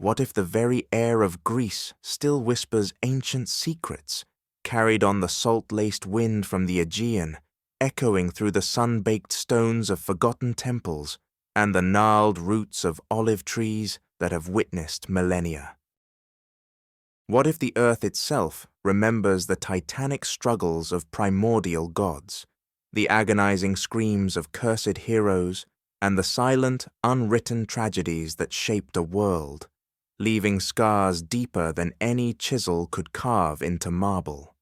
What if the very air of Greece still whispers ancient secrets, carried on the salt-laced wind from the Aegean, echoing through the sun-baked stones of forgotten temples and the gnarled roots of olive trees that have witnessed millennia? What if the earth itself remembers the titanic struggles of primordial gods, the agonizing screams of cursed heroes, and the silent, unwritten tragedies that shaped a world, leaving scars deeper than any chisel could carve into marble?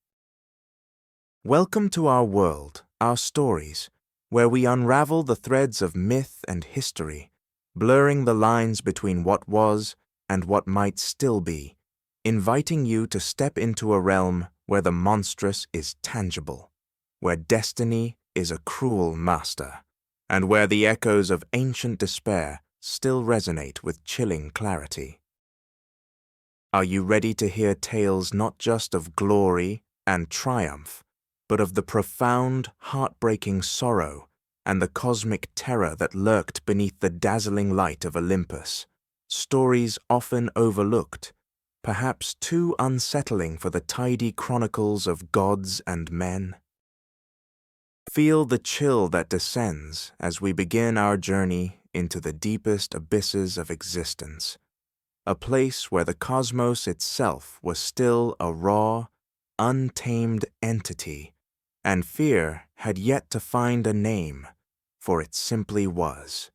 Welcome to our world, our stories, where we unravel the threads of myth and history, blurring the lines between what was and what might still be, inviting you to step into a realm where the monstrous is tangible, where destiny is a cruel master, and where the echoes of ancient despair still resonate with chilling clarity. Are you ready to hear tales not just of glory and triumph, but of the profound, heartbreaking sorrow and the cosmic terror that lurked beneath the dazzling light of Olympus? Stories often overlooked, perhaps too unsettling for the tidy chronicles of gods and men. Feel the chill that descends as we begin our journey into the deepest abysses of existence, a place where the cosmos itself was still a raw, untamed entity, and fear had yet to find a name, for it simply was.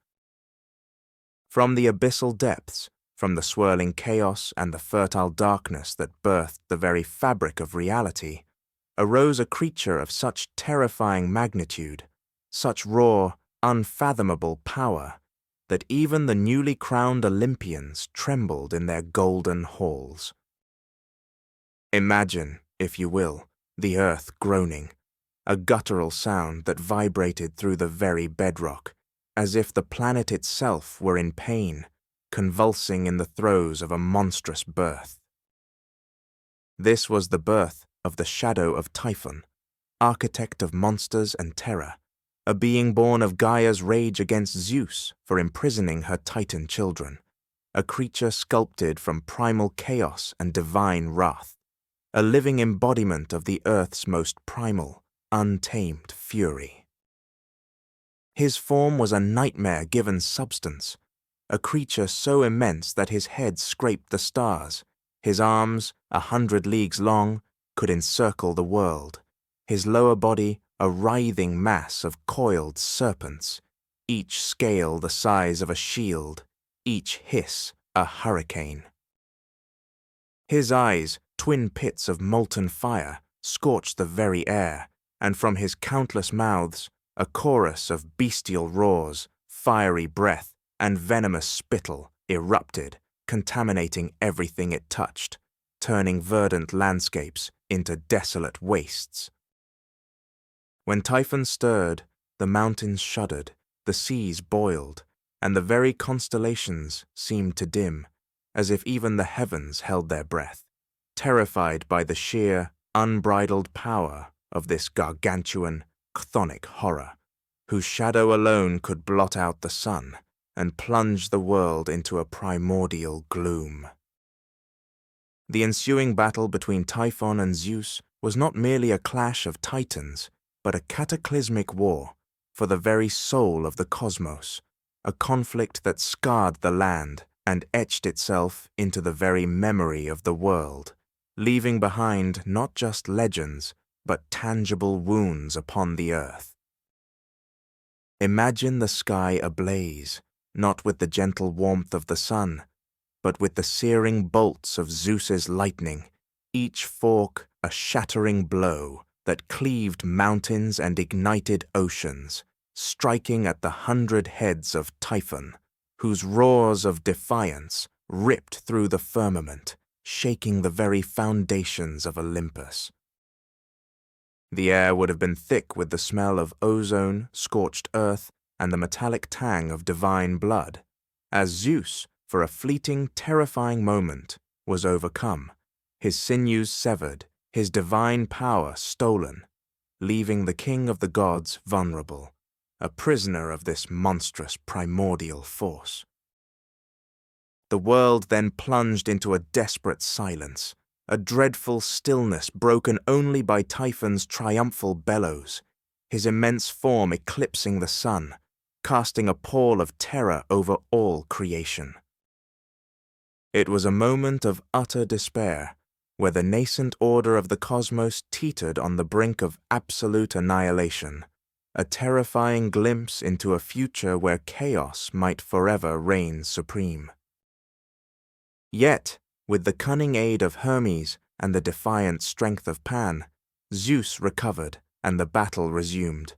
From the abyssal depths, from the swirling chaos and the fertile darkness that birthed the very fabric of reality, arose a creature of such terrifying magnitude, such raw, unfathomable power, that even the newly crowned Olympians trembled in their golden halls. Imagine, if you will, the earth groaning, a guttural sound that vibrated through the very bedrock, as if the planet itself were in pain, convulsing in the throes of a monstrous birth. This was the birth of the shadow of Typhon, architect of monsters and terror, a being born of Gaia's rage against Zeus for imprisoning her Titan children, a creature sculpted from primal chaos and divine wrath, a living embodiment of the earth's most primal, untamed fury. His form was a nightmare given substance, a creature so immense that his head scraped the stars, his arms, 100 leagues long, could encircle the world, his lower body a writhing mass of coiled serpents, each scale the size of a shield, each hiss a hurricane. His eyes, twin pits of molten fire, scorched the very air, and from his countless mouths, a chorus of bestial roars, fiery breath, and venomous spittle erupted, contaminating everything it touched, turning verdant landscapes into desolate wastes. When Typhon stirred, the mountains shuddered, the seas boiled, and the very constellations seemed to dim, as if even the heavens held their breath, terrified by the sheer, unbridled power of this gargantuan, chthonic horror, whose shadow alone could blot out the sun and plunge the world into a primordial gloom. The ensuing battle between Typhon and Zeus was not merely a clash of titans, but a cataclysmic war for the very soul of the cosmos, a conflict that scarred the land and etched itself into the very memory of the world, leaving behind not just legends, but tangible wounds upon the earth. Imagine the sky ablaze, not with the gentle warmth of the sun, but with the searing bolts of Zeus's lightning, each fork a shattering blow that cleaved mountains and ignited oceans, striking at the 100 heads of Typhon, whose roars of defiance ripped through the firmament, shaking the very foundations of Olympus. The air would have been thick with the smell of ozone, scorched earth, and the metallic tang of divine blood, as Zeus, for a fleeting, terrifying moment, was overcome, his sinews severed, his divine power stolen, leaving the king of the gods vulnerable, a prisoner of this monstrous primordial force. The world then plunged into a desperate silence, a dreadful stillness broken only by Typhon's triumphal bellows, his immense form eclipsing the sun, casting a pall of terror over all creation. It was a moment of utter despair, where the nascent order of the cosmos teetered on the brink of absolute annihilation, a terrifying glimpse into a future where chaos might forever reign supreme. Yet, with the cunning aid of Hermes and the defiant strength of Pan, Zeus recovered and the battle resumed,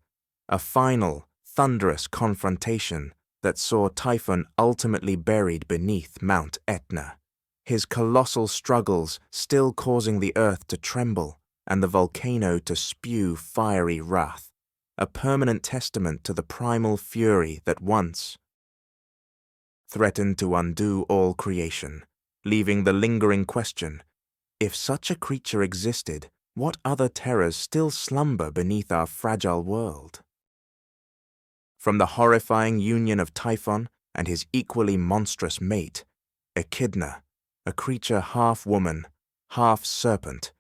a final, thunderous confrontation that saw Typhon ultimately buried beneath Mount Etna, his colossal struggles still causing the earth to tremble and the volcano to spew fiery wrath, a permanent testament to the primal fury that once threatened to undo all creation, leaving the lingering question, if such a creature existed, what other terrors still slumber beneath our fragile world? From the horrifying union of Typhon and his equally monstrous mate, Echidna, a creature half woman, half serpent,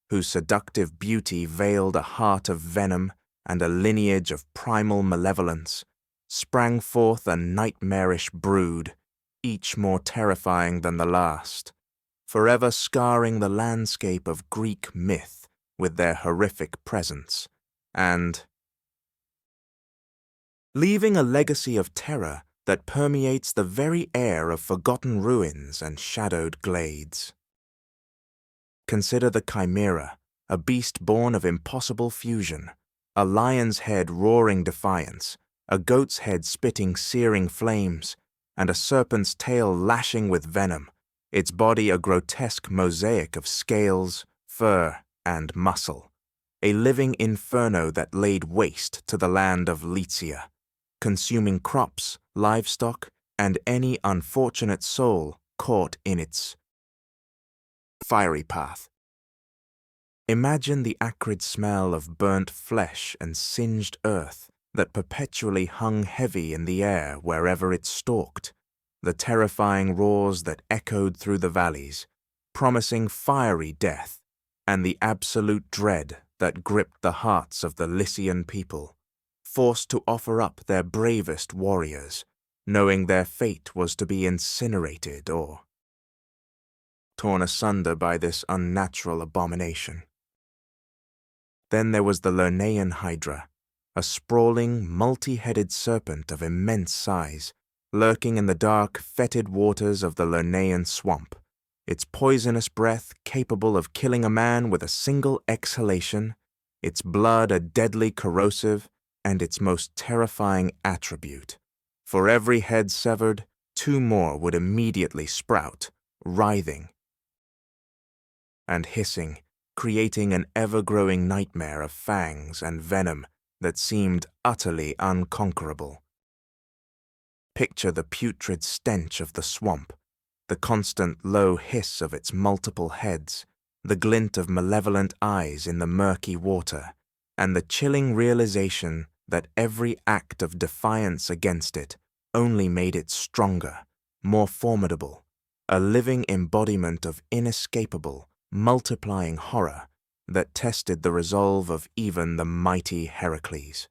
whose seductive beauty veiled a heart of venom and a lineage of primal malevolence, sprang forth a nightmarish brood, each more terrifying than the last, forever scarring the landscape of Greek myth with their horrific presence, and leaving a legacy of terror that permeates the very air of forgotten ruins and shadowed glades. Consider the Chimera, a beast born of impossible fusion, a lion's head roaring defiance, a goat's head spitting searing flames, and a serpent's tail lashing with venom, its body a grotesque mosaic of scales, fur, and muscle, a living inferno that laid waste to the land of Lycia, consuming crops, livestock, and any unfortunate soul caught in its fiery path. Imagine the acrid smell of burnt flesh and singed earth that perpetually hung heavy in the air wherever it stalked, the terrifying roars that echoed through the valleys, promising fiery death, and the absolute dread that gripped the hearts of the Lycian people, forced to offer up their bravest warriors, knowing their fate was to be incinerated or torn asunder by this unnatural abomination. Then there was the Lernaean Hydra, a sprawling, multi-headed serpent of immense size, lurking in the dark, fetid waters of the Lernaean swamp, its poisonous breath capable of killing a man with a single exhalation, its blood a deadly corrosive, and its most terrifying attribute. For every head severed, 2 more would immediately sprout, writhing and hissing, creating an ever-growing nightmare of fangs and venom that seemed utterly unconquerable. Picture the putrid stench of the swamp, the constant low hiss of its multiple heads, the glint of malevolent eyes in the murky water, and the chilling realization that every act of defiance against it only made it stronger, more formidable, a living embodiment of inescapable, multiplying horror that tested the resolve of even the mighty Heracles.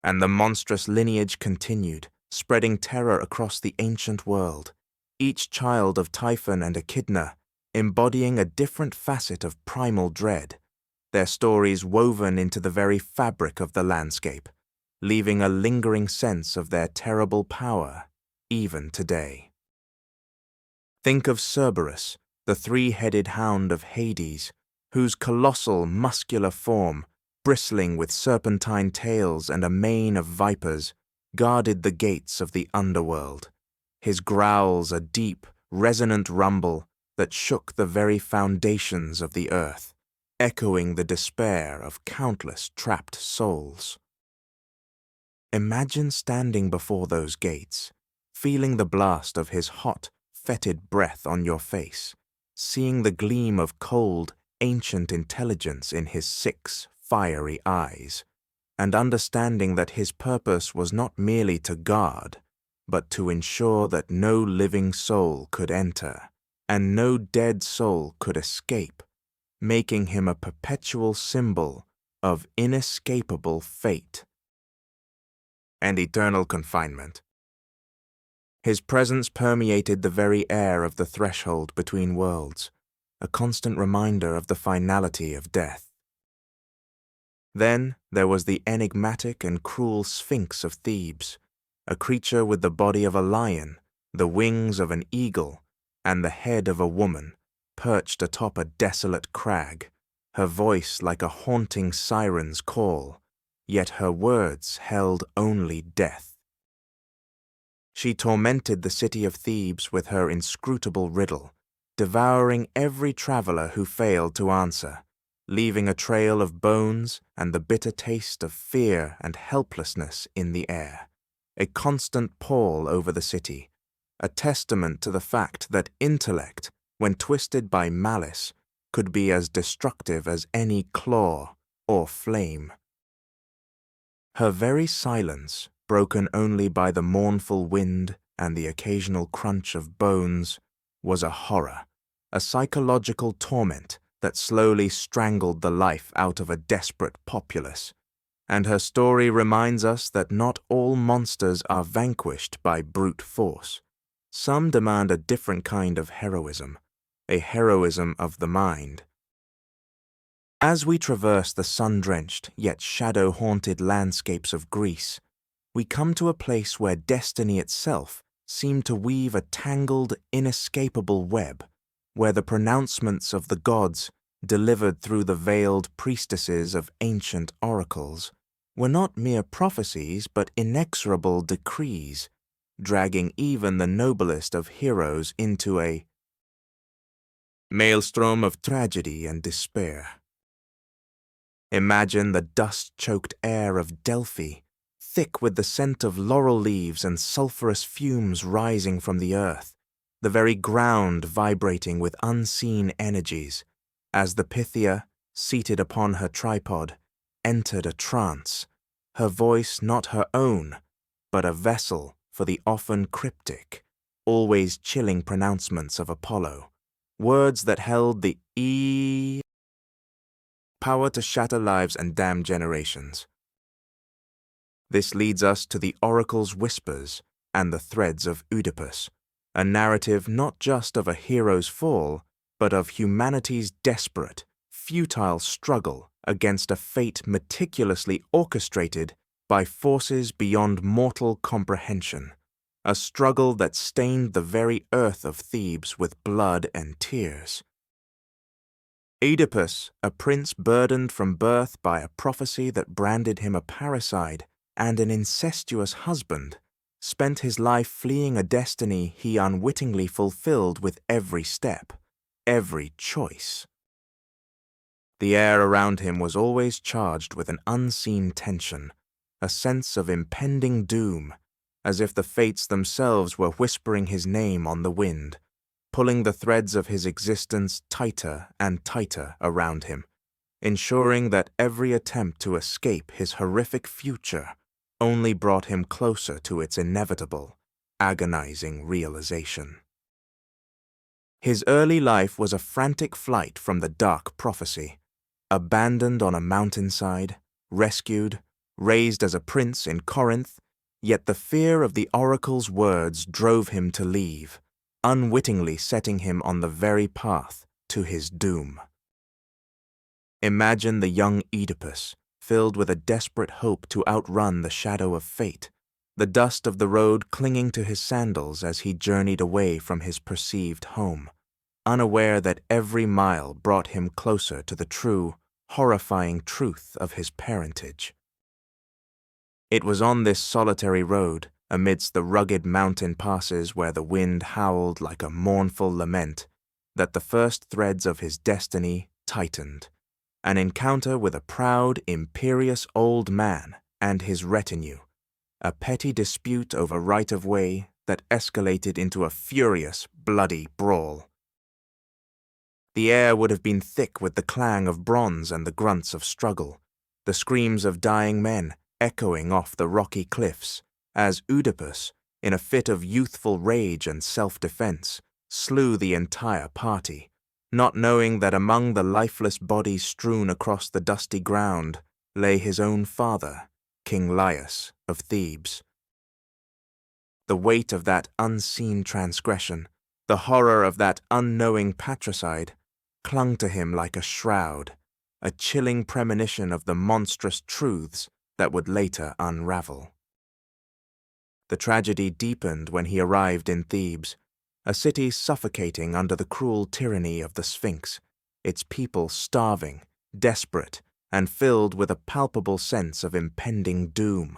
And the monstrous lineage continued, spreading terror across the ancient world, each child of Typhon and Echidna embodying a different facet of primal dread, their stories woven into the very fabric of the landscape, leaving a lingering sense of their terrible power even today. Think of Cerberus, the 3-headed hound of Hades, whose colossal muscular form, bristling with serpentine tails and a mane of vipers, guarded the gates of the underworld, his growls a deep, resonant rumble that shook the very foundations of the earth, echoing the despair of countless trapped souls. Imagine standing before those gates, feeling the blast of his hot, fetid breath on your face, seeing the gleam of cold, ancient intelligence in his 6 fiery eyes, and understanding that his purpose was not merely to guard, but to ensure that no living soul could enter, and no dead soul could escape, making him a perpetual symbol of inescapable fate and eternal confinement. His presence permeated the very air of the threshold between worlds, a constant reminder of the finality of death. Then there was the enigmatic and cruel Sphinx of Thebes, a creature with the body of a lion, the wings of an eagle, and the head of a woman, perched atop a desolate crag, her voice like a haunting siren's call, yet her words held only death. She tormented the city of Thebes with her inscrutable riddle, devouring every traveler who failed to answer, leaving a trail of bones and the bitter taste of fear and helplessness in the air, a constant pall over the city, a testament to the fact that intellect, when twisted by malice, could be as destructive as any claw or flame. Her very silence, broken only by the mournful wind and the occasional crunch of bones, was a horror, a psychological torment that slowly strangled the life out of a desperate populace. And her story reminds us that not all monsters are vanquished by brute force. Some demand a different kind of heroism, a heroism of the mind. As we traverse the sun-drenched yet shadow-haunted landscapes of Greece, we come to a place where destiny itself seemed to weave a tangled, inescapable web, where the pronouncements of the gods, delivered through the veiled priestesses of ancient oracles, were not mere prophecies but inexorable decrees, dragging even the noblest of heroes into a maelstrom of tragedy and despair. Imagine the dust-choked air of Delphi, thick with the scent of laurel leaves and sulphurous fumes rising from the earth, the very ground vibrating with unseen energies, as the Pythia, seated upon her tripod, entered a trance, her voice not her own, but a vessel for the often cryptic, always chilling pronouncements of Apollo, words that held the power to shatter lives and damn generations. This leads us to the oracle's whispers and the threads of Oedipus, a narrative not just of a hero's fall, but of humanity's desperate, futile struggle against a fate meticulously orchestrated by forces beyond mortal comprehension, a struggle that stained the very earth of Thebes with blood and tears. Oedipus, a prince burdened from birth by a prophecy that branded him a parricide and an incestuous husband, spent his life fleeing a destiny he unwittingly fulfilled with every step, every choice. The air around him was always charged with an unseen tension, a sense of impending doom, as if the fates themselves were whispering his name on the wind, pulling the threads of his existence tighter and tighter around him, ensuring that every attempt to escape his horrific future only brought him closer to its inevitable, agonizing realization. His early life was a frantic flight from the dark prophecy, abandoned on a mountainside, rescued, raised as a prince in Corinth, yet the fear of the oracle's words drove him to leave, unwittingly setting him on the very path to his doom. Imagine the young Oedipus, filled with a desperate hope to outrun the shadow of fate, the dust of the road clinging to his sandals as he journeyed away from his perceived home, unaware that every mile brought him closer to the true, horrifying truth of his parentage. It was on this solitary road, amidst the rugged mountain passes where the wind howled like a mournful lament, that the first threads of his destiny tightened, an encounter with a proud, imperious old man and his retinue, a petty dispute over right-of-way that escalated into a furious, bloody brawl. The air would have been thick with the clang of bronze and the grunts of struggle, the screams of dying men echoing off the rocky cliffs, as Oedipus, in a fit of youthful rage and self-defense, slew the entire party, not knowing that among the lifeless bodies strewn across the dusty ground lay his own father, King Laius of Thebes. The weight of that unseen transgression, the horror of that unknowing patricide, clung to him like a shroud, a chilling premonition of the monstrous truths that would later unravel. The tragedy deepened when he arrived in Thebes, a city suffocating under the cruel tyranny of the Sphinx, its people starving, desperate, and filled with a palpable sense of impending doom.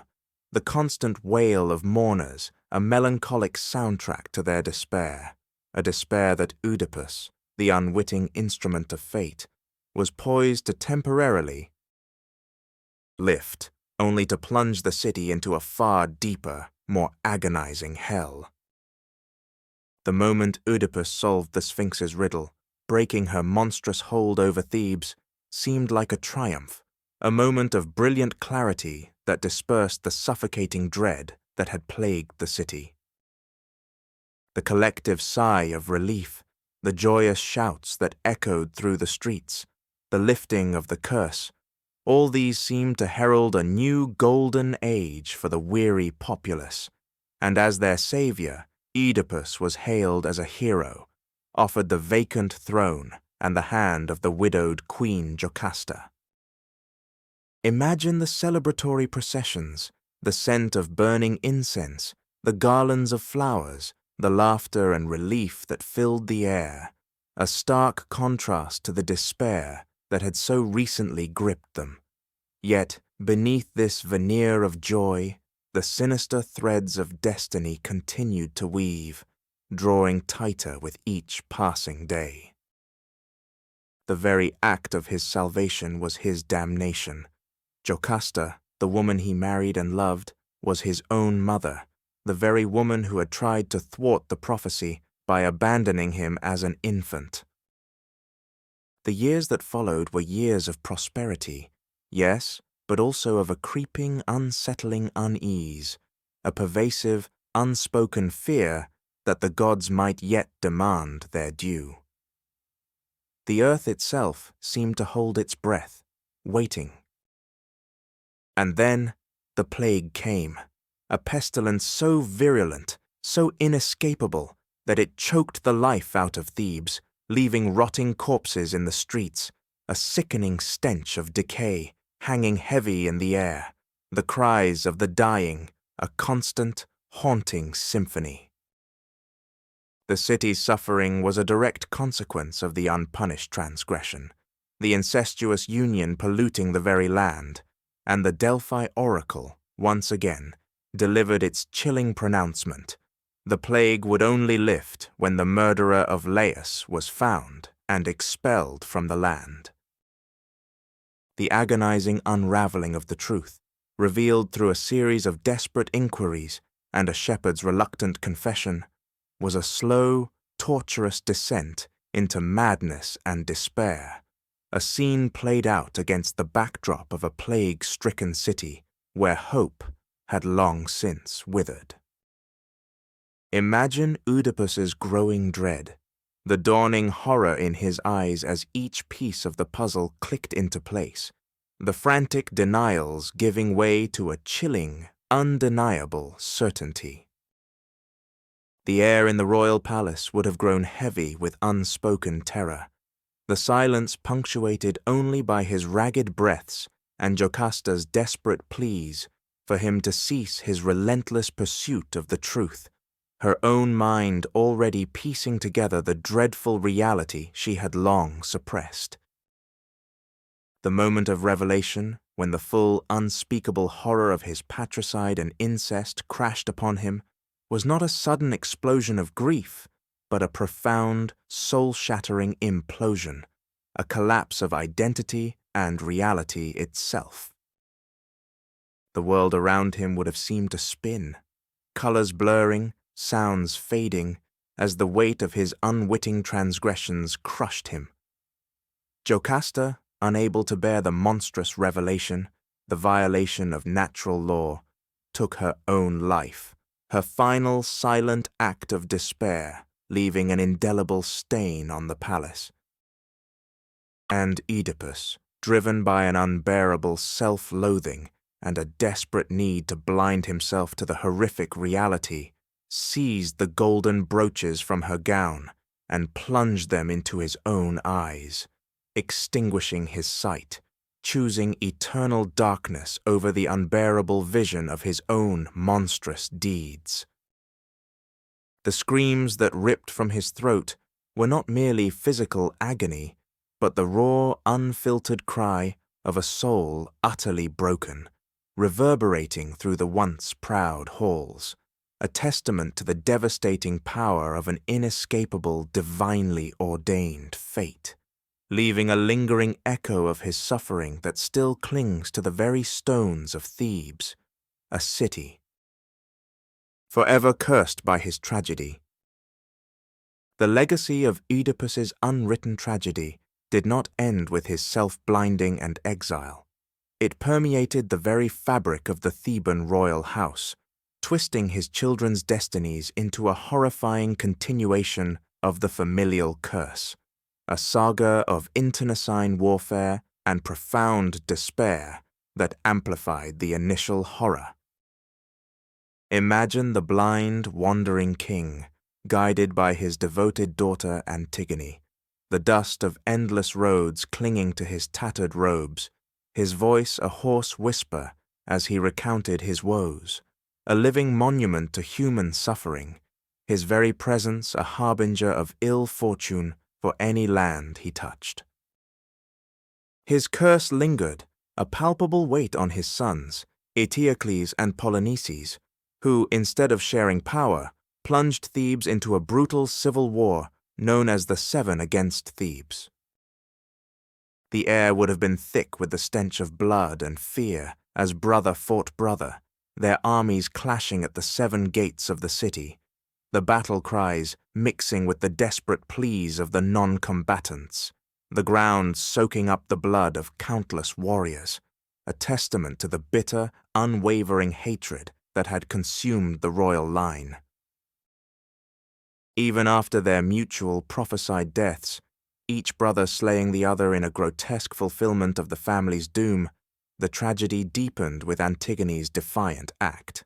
The constant wail of mourners, a melancholic soundtrack to their despair, a despair that Oedipus, the unwitting instrument of fate, was poised to temporarily lift, only to plunge the city into a far deeper, more agonizing hell. The moment Oedipus solved the Sphinx's riddle, breaking her monstrous hold over Thebes, seemed like a triumph, a moment of brilliant clarity that dispersed the suffocating dread that had plagued the city. The collective sigh of relief, the joyous shouts that echoed through the streets, the lifting of the curse, all these seemed to herald a new golden age for the weary populace, and as their savior, Oedipus was hailed as a hero, offered the vacant throne and the hand of the widowed Queen Jocasta. Imagine the celebratory processions, the scent of burning incense, the garlands of flowers, the laughter and relief that filled the air, a stark contrast to the despair that had so recently gripped them. Yet, beneath this veneer of joy, the sinister threads of destiny continued to weave, drawing tighter with each passing day. The very act of his salvation was his damnation. Jocasta, the woman he married and loved, was his own mother, the very woman who had tried to thwart the prophecy by abandoning him as an infant. The years that followed were years of prosperity, yes, but also of a creeping, unsettling unease, a pervasive, unspoken fear that the gods might yet demand their due. The earth itself seemed to hold its breath, waiting. And then the plague came, a pestilence so virulent, so inescapable, that it choked the life out of Thebes, leaving rotting corpses in the streets, a sickening stench of decay hanging heavy in the air, the cries of the dying, a constant, haunting symphony. The city's suffering was a direct consequence of the unpunished transgression, the incestuous union polluting the very land, and the Delphi oracle, once again, delivered its chilling pronouncement. The plague would only lift when the murderer of Laius was found and expelled from the land. The agonizing unraveling of the truth, revealed through a series of desperate inquiries and a shepherd's reluctant confession, was a slow, torturous descent into madness and despair, a scene played out against the backdrop of a plague-stricken city where hope had long since withered. Imagine Oedipus's growing dread, the dawning horror in his eyes as each piece of the puzzle clicked into place, the frantic denials giving way to a chilling, undeniable certainty. The air in the royal palace would have grown heavy with unspoken terror, the silence punctuated only by his ragged breaths and Jocasta's desperate pleas for him to cease his relentless pursuit of the truth, her own mind already piecing together the dreadful reality she had long suppressed. The moment of revelation, when the full, unspeakable horror of his patricide and incest crashed upon him, was not a sudden explosion of grief, but a profound, soul-shattering implosion, a collapse of identity and reality itself. The world around him would have seemed to spin, colors blurring, sounds fading, as the weight of his unwitting transgressions crushed him. Jocasta, unable to bear the monstrous revelation, the violation of natural law, took her own life, her final silent act of despair, leaving an indelible stain on the palace. And Oedipus, driven by an unbearable self-loathing and a desperate need to blind himself to the horrific reality, seized the golden brooches from her gown and plunged them into his own eyes, extinguishing his sight, choosing eternal darkness over the unbearable vision of his own monstrous deeds. The screams that ripped from his throat were not merely physical agony, but the raw, unfiltered cry of a soul utterly broken, reverberating through the once proud halls, a testament to the devastating power of an inescapable, divinely ordained fate, leaving a lingering echo of his suffering that still clings to the very stones of Thebes, a city forever cursed by his tragedy. The legacy of Oedipus's unwritten tragedy did not end with his self-blinding and exile. It permeated the very fabric of the Theban royal house, twisting his children's destinies into a horrifying continuation of the familial curse, a saga of internecine warfare and profound despair that amplified the initial horror. Imagine the blind, wandering king, guided by his devoted daughter Antigone, the dust of endless roads clinging to his tattered robes, his voice a hoarse whisper as he recounted his woes, a living monument to human suffering, his very presence a harbinger of ill fortune for any land he touched. His curse lingered, a palpable weight on his sons, Eteocles and Polynices, who, instead of sharing power, plunged Thebes into a brutal civil war known as the Seven against Thebes. The air would have been thick with the stench of blood and fear as brother fought brother, their armies clashing at the 7 gates of the city, the battle cries mixing with the desperate pleas of the non-combatants, the ground soaking up the blood of countless warriors, a testament to the bitter, unwavering hatred that had consumed the royal line. Even after their mutual prophesied deaths, each brother slaying the other in a grotesque fulfillment of the family's doom, the tragedy deepened with Antigone's defiant act.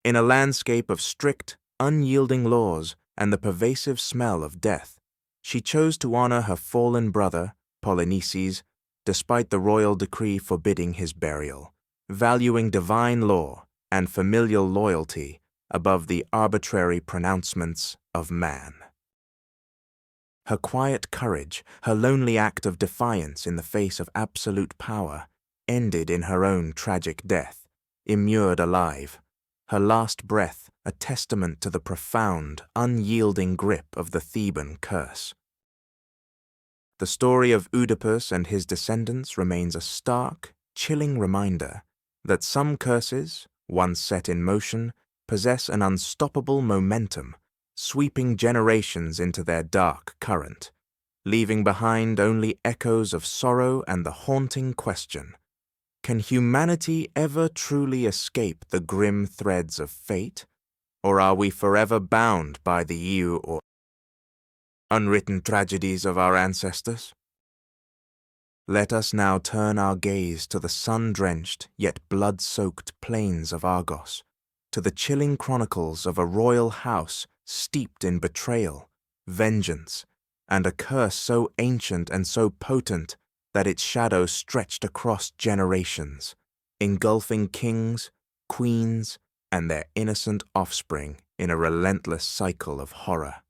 In a landscape of strict, unyielding laws and the pervasive smell of death, she chose to honor her fallen brother, Polynices, despite the royal decree forbidding his burial, valuing divine law and familial loyalty above the arbitrary pronouncements of man. Her quiet courage, her lonely act of defiance in the face of absolute power, ended in her own tragic death, immured alive, her last breath a testament to the profound, unyielding grip of the Theban curse. The story of Oedipus and his descendants remains a stark, chilling reminder that some curses, once set in motion, possess an unstoppable momentum, sweeping generations into their dark current, leaving behind only echoes of sorrow and the haunting question: can humanity ever truly escape the grim threads of fate, or are we forever bound by the or unwritten tragedies of our ancestors? Let us now turn our gaze to the sun-drenched yet blood-soaked plains of Argos, to the chilling chronicles of a royal house steeped in betrayal, vengeance, and a curse so ancient and so potent that its shadow stretched across generations, engulfing kings, queens, and their innocent offspring in a relentless cycle of horror.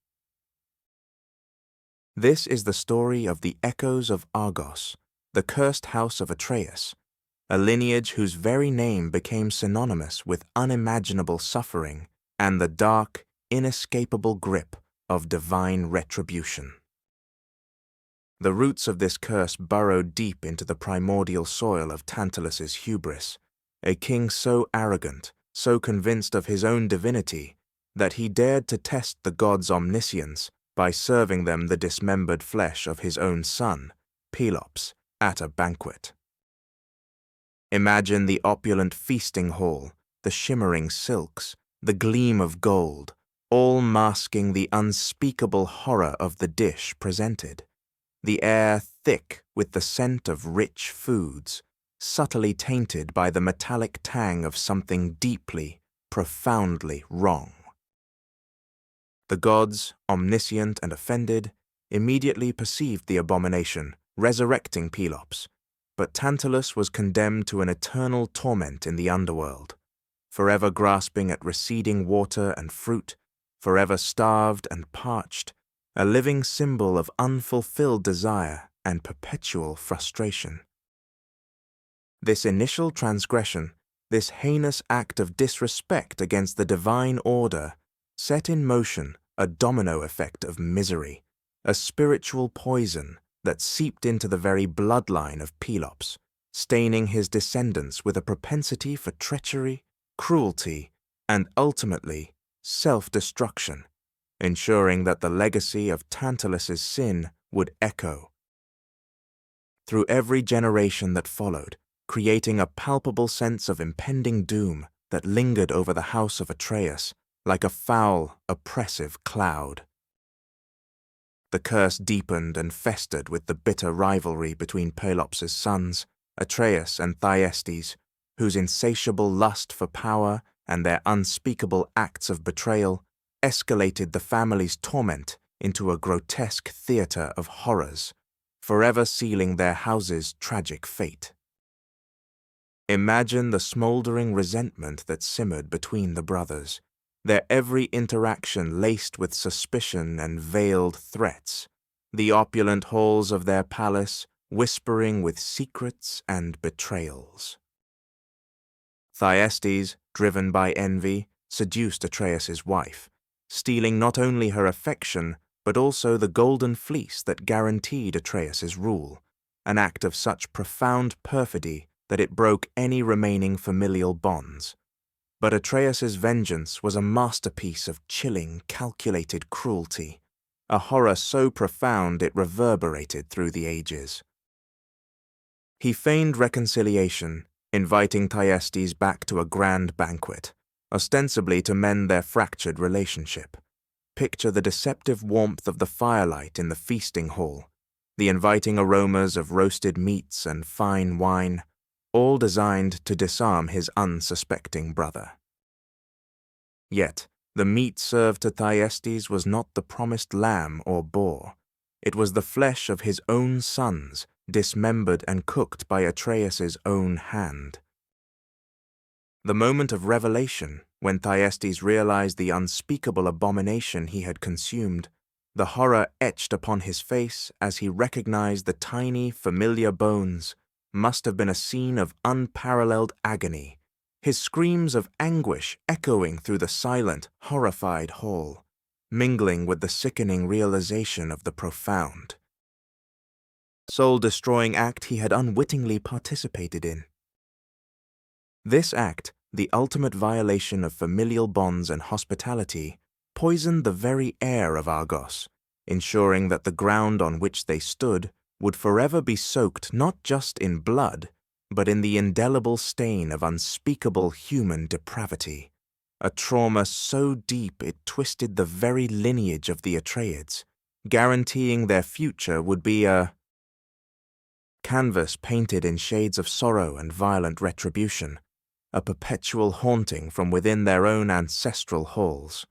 This is the story of the echoes of Argos, the cursed house of Atreus, a lineage whose very name became synonymous with unimaginable suffering and the dark, inescapable grip of divine retribution. The roots of this curse burrowed deep into the primordial soil of Tantalus's hubris, a king so arrogant, so convinced of his own divinity, that he dared to test the gods' omniscience by serving them the dismembered flesh of his own son, Pelops, at a banquet. Imagine the opulent feasting hall, the shimmering silks, the gleam of gold, all masking the unspeakable horror of the dish presented. The air thick with the scent of rich foods, subtly tainted by the metallic tang of something deeply, profoundly wrong. The gods, omniscient and offended, immediately perceived the abomination, resurrecting Pelops, but Tantalus was condemned to an eternal torment in the underworld, forever grasping at receding water and fruit, forever starved and parched, a living symbol of unfulfilled desire and perpetual frustration. This initial transgression, this heinous act of disrespect against the divine order, set in motion a domino effect of misery, a spiritual poison that seeped into the very bloodline of Pelops, staining his descendants with a propensity for treachery, cruelty, and ultimately self-destruction, ensuring that the legacy of Tantalus's sin would echo through every generation that followed, creating a palpable sense of impending doom that lingered over the house of Atreus like a foul, oppressive cloud. The curse deepened and festered with the bitter rivalry between Pelops's sons, Atreus and Thyestes, whose insatiable lust for power and their unspeakable acts of betrayal escalated the family's torment into a grotesque theater of horrors, forever sealing their house's tragic fate. Imagine the smoldering resentment that simmered between the brothers, their every interaction laced with suspicion and veiled threats, the opulent halls of their palace whispering with secrets and betrayals. Thyestes, driven by envy, seduced Atreus's wife, stealing not only her affection but also the golden fleece that guaranteed Atreus's rule, an act of such profound perfidy that it broke any remaining familial bonds. But Atreus's vengeance was a masterpiece of chilling, calculated cruelty, a horror so profound it reverberated through the ages. He feigned reconciliation, inviting Thyestes back to a grand banquet, ostensibly to mend their fractured relationship. Picture the deceptive warmth of the firelight in the feasting hall, the inviting aromas of roasted meats and fine wine, all designed to disarm his unsuspecting brother. Yet, the meat served to Thyestes was not the promised lamb or boar. It was the flesh of his own sons, dismembered and cooked by Atreus's own hand. The moment of revelation, when Thyestes realized the unspeakable abomination he had consumed, the horror etched upon his face as he recognized the tiny, familiar bones, must have been a scene of unparalleled agony, his screams of anguish echoing through the silent, horrified hall, mingling with the sickening realization of the profound, soul-destroying act he had unwittingly participated in. This act, the ultimate violation of familial bonds and hospitality, poisoned the very air of Argos, ensuring that the ground on which they stood would forever be soaked not just in blood, but in the indelible stain of unspeakable human depravity, a trauma so deep it twisted the very lineage of the Atreids, guaranteeing their future would be a canvas painted in shades of sorrow and violent retribution, a perpetual haunting from within their own ancestral halls.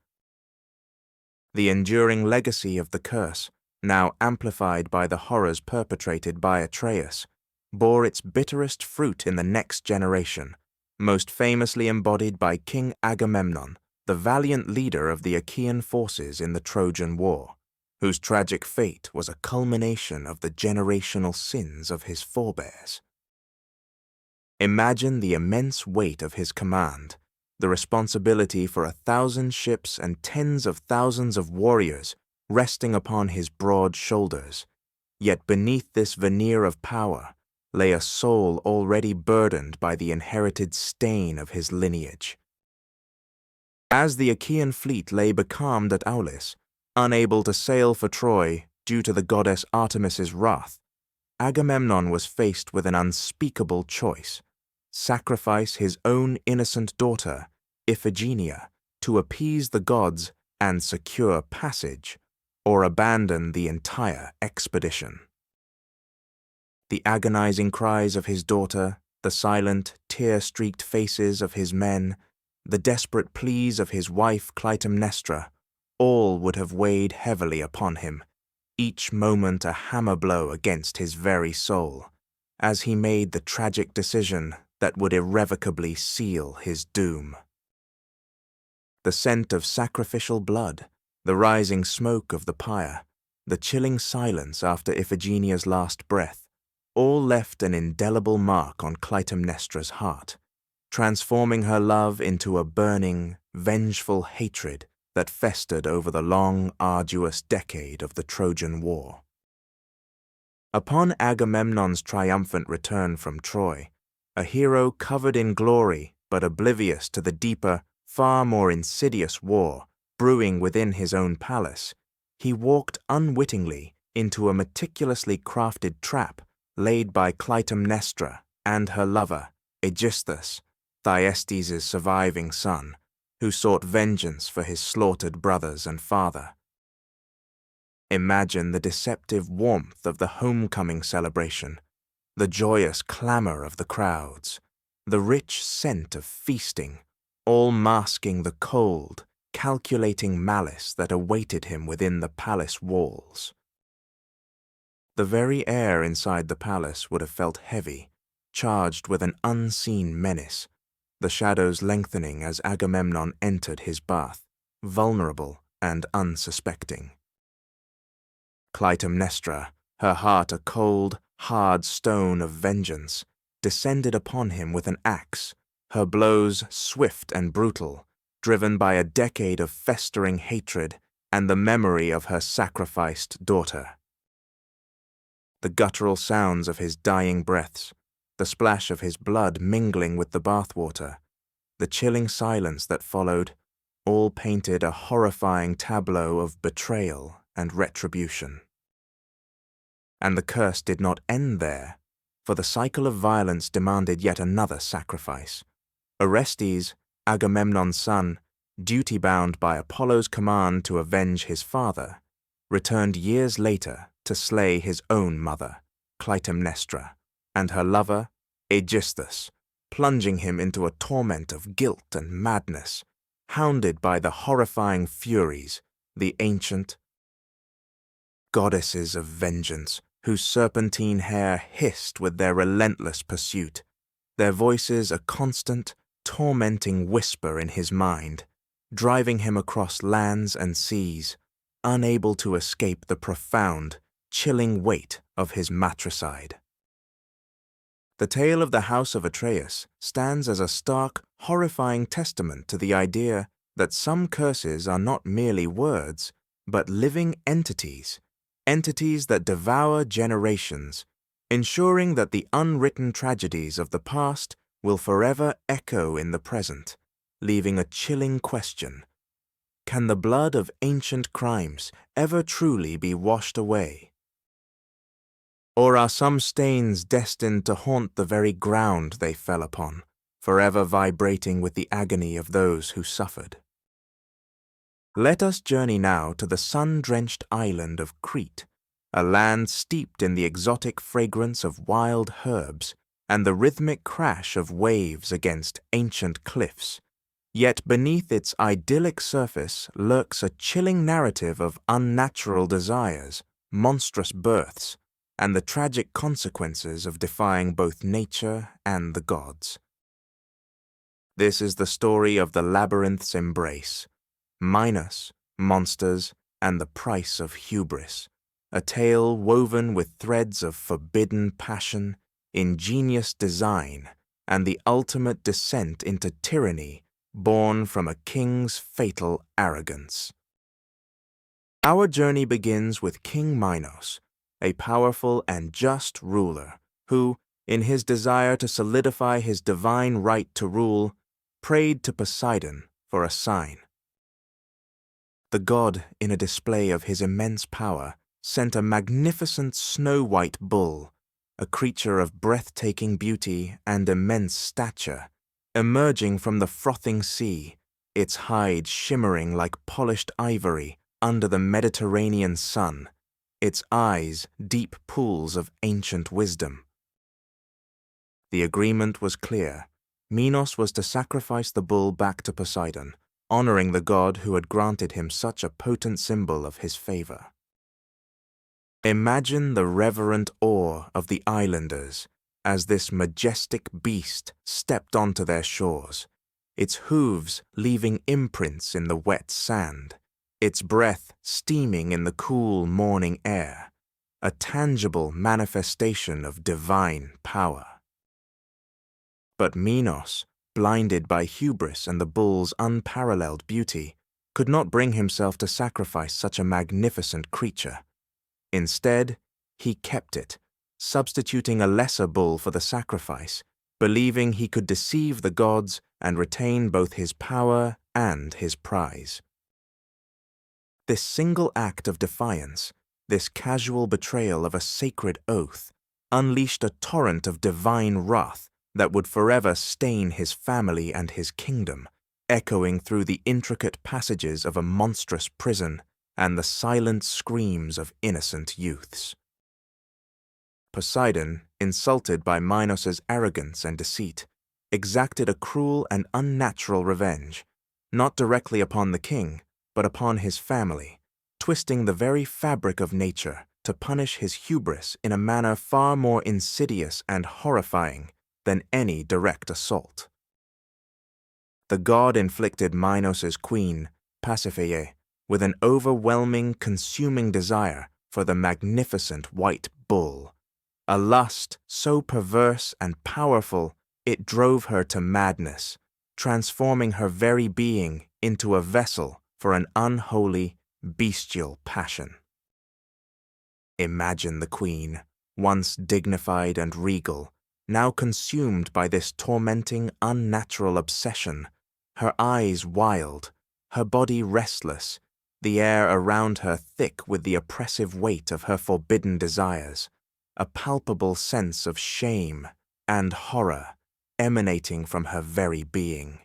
The enduring legacy of the curse, now amplified by the horrors perpetrated by Atreus, bore its bitterest fruit in the next generation, most famously embodied by King Agamemnon, the valiant leader of the Achaean forces in the Trojan War, whose tragic fate was a culmination of the generational sins of his forebears. Imagine the immense weight of his command, the responsibility for 1,000 ships and tens of thousands of warriors resting upon his broad shoulders. Yet beneath this veneer of power lay a soul already burdened by the inherited stain of his lineage. As the Achaean fleet lay becalmed at Aulis, unable to sail for Troy due to the goddess Artemis's wrath, Agamemnon was faced with an unspeakable choice: sacrifice his own innocent daughter, Iphigenia, to appease the gods and secure passage, or abandon the entire expedition. The agonizing cries of his daughter, the silent, tear-streaked faces of his men, the desperate pleas of his wife Clytemnestra, all would have weighed heavily upon him, each moment a hammer blow against his very soul, as he made the tragic decision that would irrevocably seal his doom. The scent of sacrificial blood, the rising smoke of the pyre, the chilling silence after Iphigenia's last breath, all left an indelible mark on Clytemnestra's heart, transforming her love into a burning, vengeful hatred that festered over the long, arduous decade of the Trojan War. Upon Agamemnon's triumphant return from Troy, a hero covered in glory but oblivious to the deeper, far more insidious war brewing within his own palace, he walked unwittingly into a meticulously crafted trap laid by Clytemnestra and her lover, Aegisthus, Thyestes' surviving son, who sought vengeance for his slaughtered brothers and father. Imagine the deceptive warmth of the homecoming celebration, the joyous clamor of the crowds, the rich scent of feasting, all masking the cold, calculating malice that awaited him within the palace walls. The very air inside the palace would have felt heavy, charged with an unseen menace, the shadows lengthening as Agamemnon entered his bath, vulnerable and unsuspecting. Clytemnestra, her heart a cold, hard stone of vengeance, descended upon him with an axe, her blows swift and brutal, driven by a decade of festering hatred and the memory of her sacrificed daughter. The guttural sounds of his dying breaths, the splash of his blood mingling with the bathwater, the chilling silence that followed, all painted a horrifying tableau of betrayal and retribution. And the curse did not end there, for the cycle of violence demanded yet another sacrifice. Orestes, Agamemnon's son, duty-bound by Apollo's command to avenge his father, returned years later to slay his own mother, Clytemnestra, and her lover, Aegisthus, plunging him into a torment of guilt and madness, hounded by the horrifying Furies, the ancient goddesses of vengeance, whose serpentine hair hissed with their relentless pursuit, their voices a constant, tormenting whisper in his mind, driving him across lands and seas, unable to escape the profound, chilling weight of his matricide. The tale of the House of Atreus stands as a stark, horrifying testament to the idea that some curses are not merely words, but living entities, entities that devour generations, ensuring that the unwritten tragedies of the past will forever echo in the present, leaving a chilling question. Can the blood of ancient crimes ever truly be washed away? Or are some stains destined to haunt the very ground they fell upon, forever vibrating with the agony of those who suffered? Let us journey now to the sun-drenched island of Crete, a land steeped in the exotic fragrance of wild herbs and the rhythmic crash of waves against ancient cliffs. Yet beneath its idyllic surface lurks a chilling narrative of unnatural desires, monstrous births, and the tragic consequences of defying both nature and the gods. This is the story of the labyrinth's embrace, Minos, monsters, and the price of hubris, a tale woven with threads of forbidden passion, ingenious design, and the ultimate descent into tyranny born from a king's fatal arrogance. Our journey begins with King Minos, a powerful and just ruler who, in his desire to solidify his divine right to rule, prayed to Poseidon for a sign. The god, in a display of his immense power, sent a magnificent snow-white bull, a creature of breathtaking beauty and immense stature, emerging from the frothing sea, its hide shimmering like polished ivory under the Mediterranean sun, its eyes deep pools of ancient wisdom. The agreement was clear. Minos was to sacrifice the bull back to Poseidon, honoring the god who had granted him such a potent symbol of his favor. Imagine the reverent awe of the islanders as this majestic beast stepped onto their shores, its hooves leaving imprints in the wet sand, its breath steaming in the cool morning air, a tangible manifestation of divine power. But Minos, blinded by hubris and the bull's unparalleled beauty, could not bring himself to sacrifice such a magnificent creature. Instead, he kept it, substituting a lesser bull for the sacrifice, believing he could deceive the gods and retain both his power and his prize. This single act of defiance, this casual betrayal of a sacred oath, unleashed a torrent of divine wrath that would forever stain his family and his kingdom, echoing through the intricate passages of a monstrous prison and the silent screams of innocent youths. Poseidon, insulted by Minos's arrogance and deceit, exacted a cruel and unnatural revenge, not directly upon the king, but upon his family, twisting the very fabric of nature to punish his hubris in a manner far more insidious and horrifying than any direct assault. The god inflicted Minos's queen, Pasiphae, with an overwhelming, consuming desire for the magnificent white bull, a lust so perverse and powerful it drove her to madness, transforming her very being into a vessel for an unholy, bestial passion. Imagine the queen, once dignified and regal, now consumed by this tormenting, unnatural obsession, her eyes wild, her body restless, the air around her thick with the oppressive weight of her forbidden desires, a palpable sense of shame and horror emanating from her very being.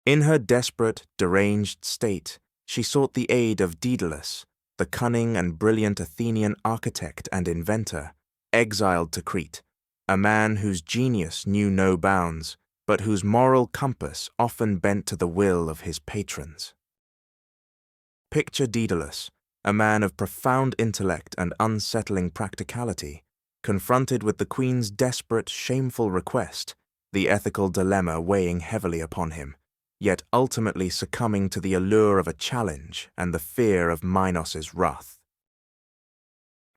In her desperate, deranged state, she sought the aid of Daedalus, the cunning and brilliant Athenian architect and inventor, exiled to Crete, a man whose genius knew no bounds, but whose moral compass often bent to the will of his patrons. Picture Daedalus, a man of profound intellect and unsettling practicality, confronted with the queen's desperate, shameful request, the ethical dilemma weighing heavily upon him, yet ultimately succumbing to the allure of a challenge and the fear of Minos's wrath.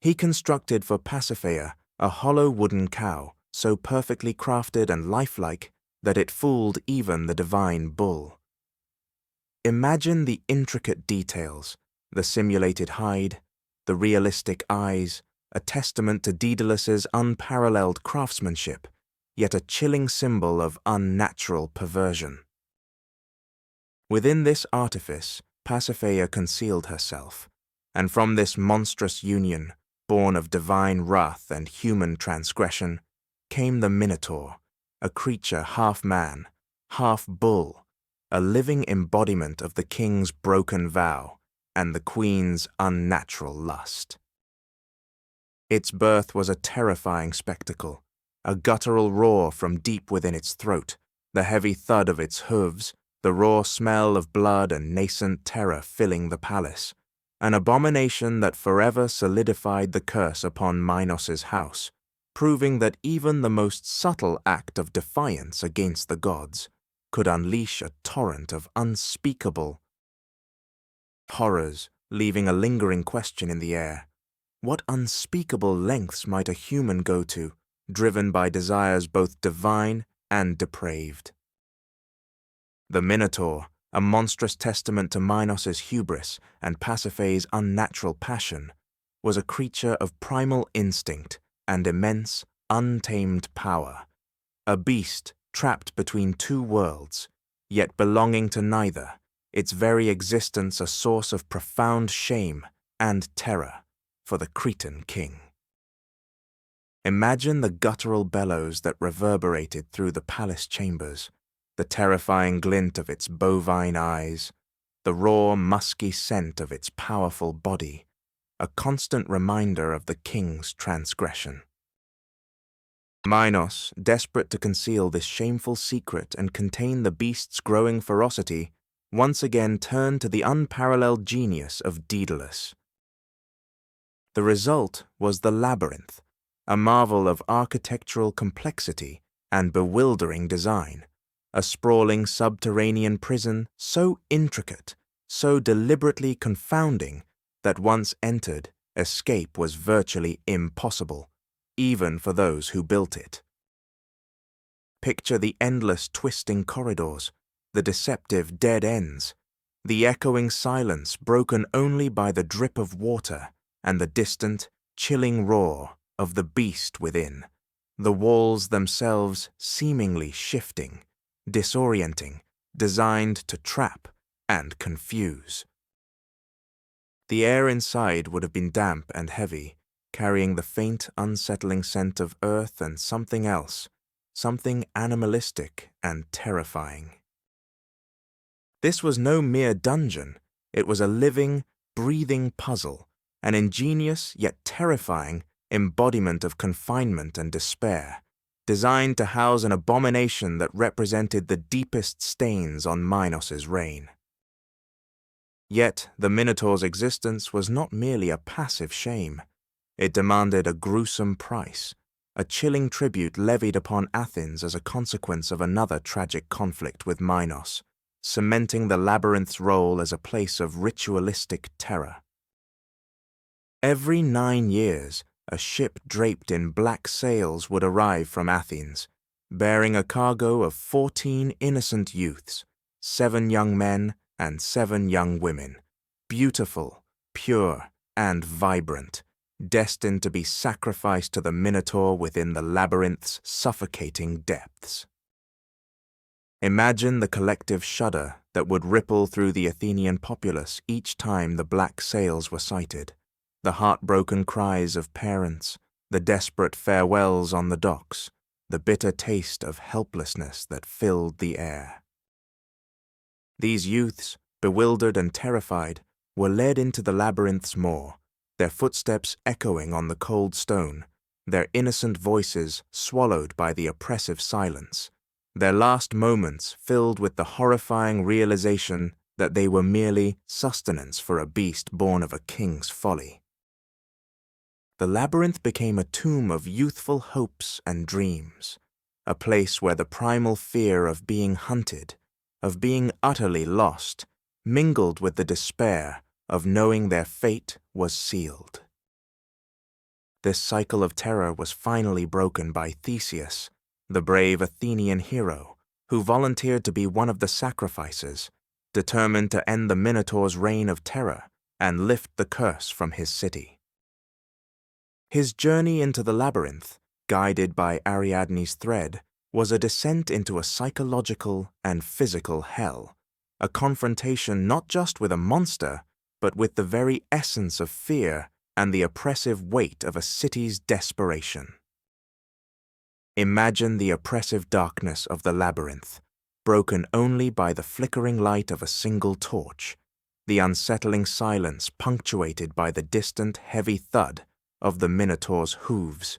He constructed for Pasiphae a hollow wooden cow, so perfectly crafted and lifelike that it fooled even the divine bull. Imagine the intricate details, the simulated hide, the realistic eyes, a testament to Daedalus's unparalleled craftsmanship, yet a chilling symbol of unnatural perversion. Within this artifice, Pasiphae concealed herself, and from this monstrous union, born of divine wrath and human transgression, came the Minotaur, a creature half man, half bull, a living embodiment of the king's broken vow and the queen's unnatural lust. Its birth was a terrifying spectacle, a guttural roar from deep within its throat, the heavy thud of its hooves, the raw smell of blood and nascent terror filling the palace, an abomination that forever solidified the curse upon Minos's house, proving that even the most subtle act of defiance against the gods could unleash a torrent of unspeakable horrors, leaving a lingering question in the air. What unspeakable lengths might a human go to, driven by desires both divine and depraved? The Minotaur, a monstrous testament to Minos's hubris and Pasiphae's unnatural passion, was a creature of primal instinct and immense, untamed power, a beast trapped between two worlds, yet belonging to neither, its very existence a source of profound shame and terror for the Cretan king. Imagine the guttural bellows that reverberated through the palace chambers, the terrifying glint of its bovine eyes, the raw, musky scent of its powerful body, a constant reminder of the king's transgression. Minos, desperate to conceal this shameful secret and contain the beast's growing ferocity, once again turned to the unparalleled genius of Daedalus. The result was the labyrinth, a marvel of architectural complexity and bewildering design, a sprawling subterranean prison so intricate, so deliberately confounding, that once entered, escape was virtually impossible, even for those who built it. Picture the endless twisting corridors, the deceptive dead ends, the echoing silence broken only by the drip of water and the distant, chilling roar of the beast within, the walls themselves seemingly shifting, disorienting, designed to trap and confuse. The air inside would have been damp and heavy, carrying the faint, unsettling scent of earth and something else, something animalistic and terrifying. This was no mere dungeon, it was a living, breathing puzzle, an ingenious yet terrifying embodiment of confinement and despair, designed to house an abomination that represented the deepest stains on Minos's reign. Yet the Minotaur's existence was not merely a passive shame. It demanded a gruesome price, a chilling tribute levied upon Athens as a consequence of another tragic conflict with Minos, cementing the labyrinth's role as a place of ritualistic terror. Every 9 years, a ship draped in black sails would arrive from Athens, bearing a cargo of 14 innocent youths, 7 young men and 7 young women, beautiful, pure, and vibrant, destined to be sacrificed to the Minotaur within the labyrinth's suffocating depths. Imagine the collective shudder that would ripple through the Athenian populace each time the black sails were sighted, the heartbroken cries of parents, the desperate farewells on the docks, the bitter taste of helplessness that filled the air. These youths, bewildered and terrified, were led into the labyrinth's maw, their footsteps echoing on the cold stone, their innocent voices swallowed by the oppressive silence, their last moments filled with the horrifying realization that they were merely sustenance for a beast born of a king's folly. The labyrinth became a tomb of youthful hopes and dreams, a place where the primal fear of being hunted, of being utterly lost, mingled with the despair of knowing their fate was sealed. This cycle of terror was finally broken by Theseus, the brave Athenian hero, who volunteered to be one of the sacrifices, determined to end the Minotaur's reign of terror and lift the curse from his city. His journey into the labyrinth, guided by Ariadne's thread, was a descent into a psychological and physical hell, a confrontation not just with a monster, but with the very essence of fear and the oppressive weight of a city's desperation. Imagine the oppressive darkness of the labyrinth, broken only by the flickering light of a single torch, the unsettling silence punctuated by the distant heavy thud of the Minotaur's hooves,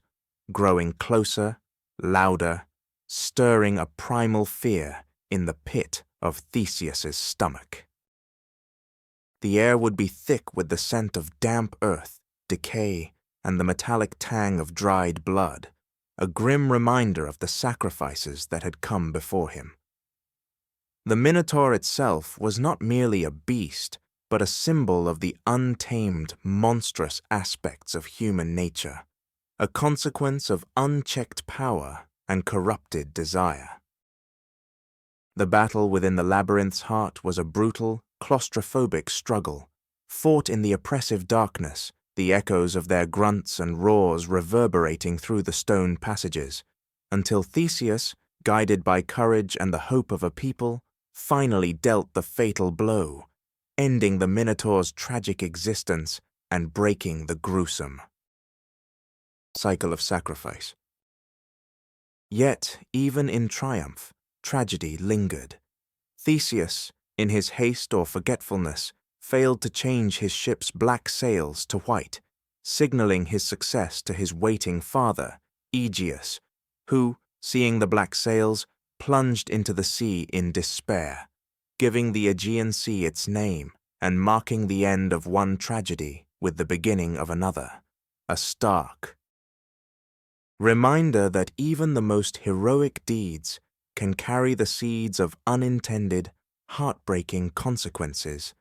growing closer, louder, stirring a primal fear in the pit of Theseus's stomach. The air would be thick with the scent of damp earth, decay, and the metallic tang of dried blood, a grim reminder of the sacrifices that had come before him. The Minotaur itself was not merely a beast, but a symbol of the untamed, monstrous aspects of human nature, a consequence of unchecked power and corrupted desire. The battle within the labyrinth's heart was a brutal, claustrophobic struggle, fought in the oppressive darkness, the echoes of their grunts and roars reverberating through the stone passages, until Theseus, guided by courage and the hope of a people, finally dealt the fatal blow, ending the Minotaur's tragic existence and breaking the gruesome. cycle of sacrifice. Yet, even in triumph, tragedy lingered. Theseus, in his haste or forgetfulness, failed to change his ship's black sails to white, signaling his success to his waiting father, Aegeus, who, seeing the black sails, plunged into the sea in despair, giving the Aegean Sea its name and marking the end of one tragedy with the beginning of another, a stark reminder that even the most heroic deeds can carry the seeds of unintended, heartbreaking consequences,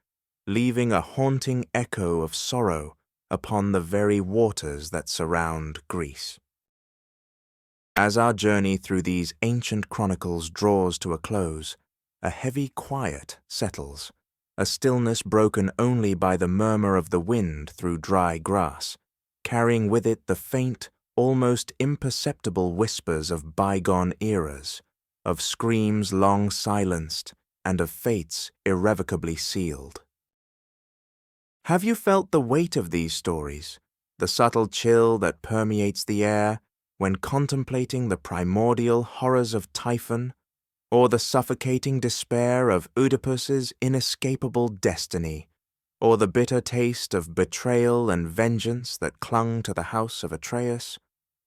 leaving a haunting echo of sorrow upon the very waters that surround Greece. As our journey through these ancient chronicles draws to a close, a heavy quiet settles, a stillness broken only by the murmur of the wind through dry grass, carrying with it the faint, almost imperceptible whispers of bygone eras, of screams long silenced, and of fates irrevocably sealed. Have you felt the weight of these stories, the subtle chill that permeates the air when contemplating the primordial horrors of Typhon, or the suffocating despair of Oedipus's inescapable destiny, or the bitter taste of betrayal and vengeance that clung to the house of Atreus,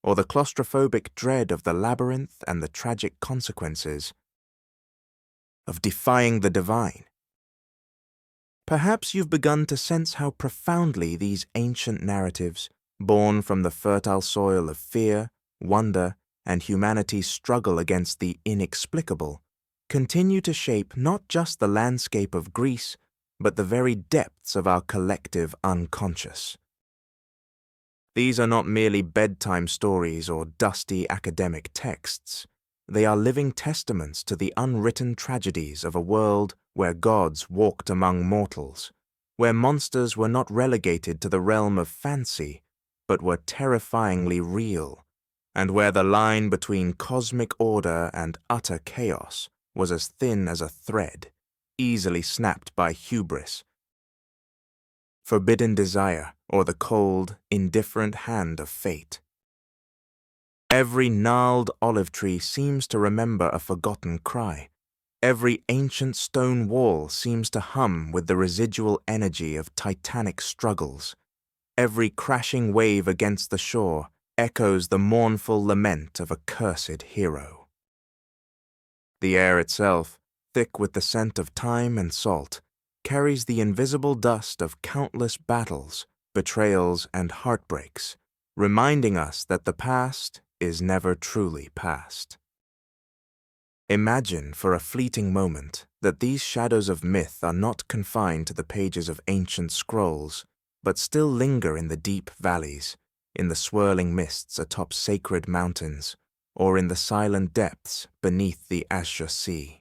or the claustrophobic dread of the labyrinth and the tragic consequences of defying the divine? Perhaps you've begun to sense how profoundly these ancient narratives, born from the fertile soil of fear, wonder, and humanity's struggle against the inexplicable, continue to shape not just the landscape of Greece, but the very depths of our collective unconscious. These are not merely bedtime stories or dusty academic texts. They are living testaments to the unwritten tragedies of a world where gods walked among mortals, where monsters were not relegated to the realm of fancy, but were terrifyingly real, and where the line between cosmic order and utter chaos was as thin as a thread, easily snapped by hubris, forbidden desire, or the cold, indifferent hand of fate. Every gnarled olive tree seems to remember a forgotten cry. Every ancient stone wall seems to hum with the residual energy of titanic struggles. Every crashing wave against the shore echoes the mournful lament of a cursed hero. The air itself, thick with the scent of thyme and salt, carries the invisible dust of countless battles, betrayals, and heartbreaks, reminding us that the past is never truly past. Imagine for a fleeting moment that these shadows of myth are not confined to the pages of ancient scrolls, but still linger in the deep valleys, in the swirling mists atop sacred mountains, or in the silent depths beneath the azure sea.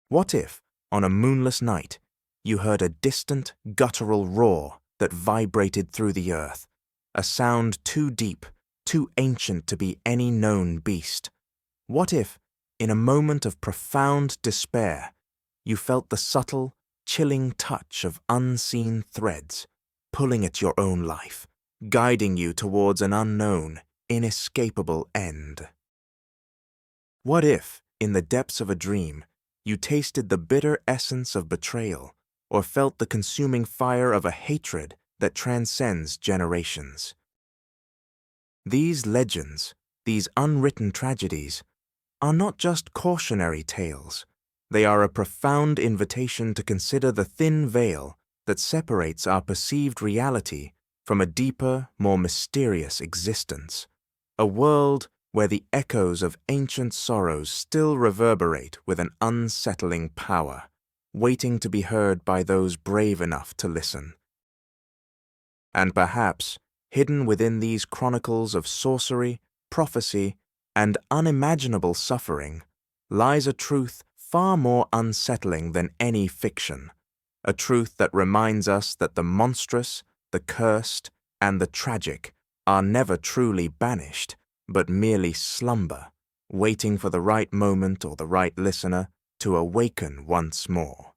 What if, on a moonless night, you heard a distant, guttural roar that vibrated through the earth, a sound too deep, too ancient to be any known beast? What if, in a moment of profound despair, you felt the subtle, chilling touch of unseen threads pulling at your own life, guiding you towards an unknown, inescapable end? What if, in the depths of a dream, you tasted the bitter essence of betrayal, or felt the consuming fire of a hatred that transcends generations? These legends, these unwritten tragedies, are not just cautionary tales. They are a profound invitation to consider the thin veil that separates our perceived reality from a deeper, more mysterious existence, a world where the echoes of ancient sorrows still reverberate with an unsettling power, waiting to be heard by those brave enough to listen. And perhaps, hidden within these chronicles of sorcery, prophecy, and unimaginable suffering, lies a truth far more unsettling than any fiction, a truth that reminds us that the monstrous, the cursed, and the tragic are never truly banished, but merely slumber, waiting for the right moment or the right listener to awaken once more.